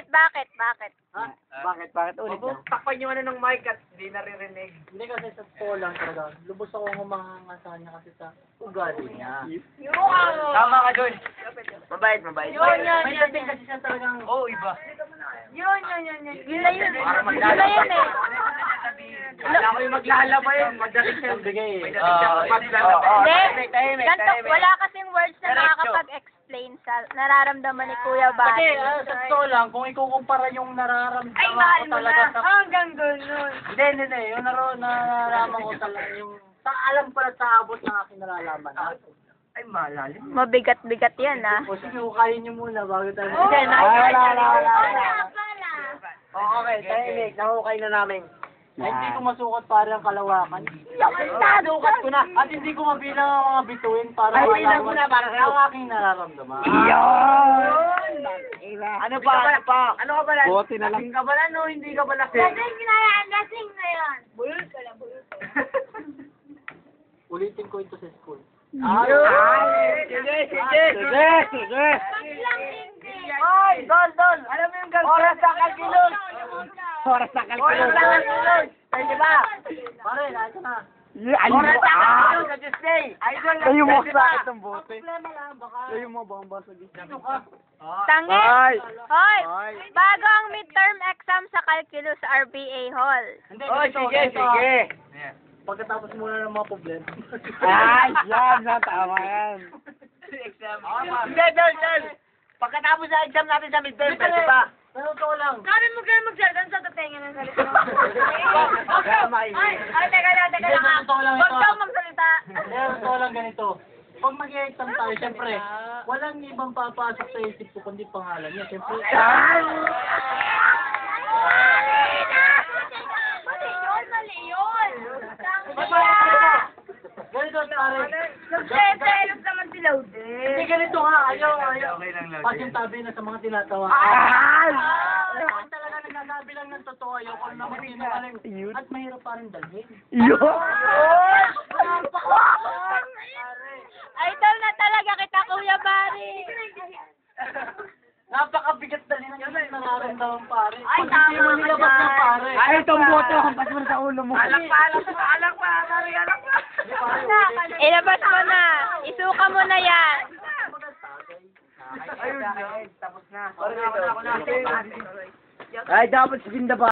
Bakit? Bakit? Ulit na. Takpan yung ano ng mic at di naririnig. Hindi kasi sa totoo lang talaga. Lubos ako ngumanganga niya kasi sa ugali niya. Tama ka dun. Mabait. May dating kasi siya talagang... Oo, iba. Yun na yun eh. Wala ko yung maglalaba yun. Madaling siya. Bigay eh. Hindi. Ganto, wala kasing words na nakakapag-explain sa nararamdaman ni Kuya Kasi Bati. sa totoo lang, kung ikukumpara yung nararamdaman Ay, ko mahal mo talaga na. sa... Hanggang ganun. Hindi. Yung nararamdaman ko talaga yung... Alam ko na sa abot ng aking nalalaman. Ay, malalim. Mabigat-bigat yan ah. O sige, hukayin niyo muna bago tayo... Okay, wala. Okay, tahimik. Nahukay na namin. Ay, hindi ko masukot para ang kalawakan. Sukat ko na. At hindi ko mabilang ang mga bituin para bilang mo na para sa'yo. ang aking nararamdaman. Ano pa? Ano ka ba lang? Bote na lang. Lasing ka ba lang o hindi ka ba lasing? Lasing na yan. Bulol ka lang. Ulitin ko ito sa school. Sige. Hoy, Don. Alam mo yung kalkulus? Oras sa kalkulus. Ay, di ba? Pare, lahat ka na. Oras sa kalkulus sa Tuesday. Idol na Kayo mo di sa ba? itong bote. Kayo mo ba ang basa dito? Tangin. Hoy. Hoy. Hoy. Bago ang midterm exam sa calculus RBA Hall. Hindi, Oh, ganito. sige. Pagkatapos muna ng mga problema. Yan, tama yan. Hindi, Don. Pagkatapos sa exam natin sa midterm, di ba? Pero totoo lang. Sabi mo kayo magsalita sa tatenga ng salita mo. Ay, Teka lang. Totoo lang Huwag ito. kang magsalita. Kaya totoo lang ganito. Pag mag-exam tayo, siyempre, walang ibang papasok sa isip ko kundi pangalan niya. Siyempre, Mali yun. ganito pare. Nagseselos naman si Laude. Hindi ganito nga, ayaw. Okay lang, Lord. Pasintabi na sa mga tinatawa. Ako talaga nagsasabi lang ng totoo, ayaw ko naman sinungaling. At mahirap pa rin dalhin. Idol na talaga kita, Kuya Bari. Napakabigat dalhin ang nararamdaman pare. Ay, Pag hindi mo tama ka nilabas ng dyan. pare. Ay, itong boto, hampas mo sa ulo mo. Alak pa. Ilabas mo na. Isuka mo na yan. Ayun na. Tapos na. Ay, dapat sa ba?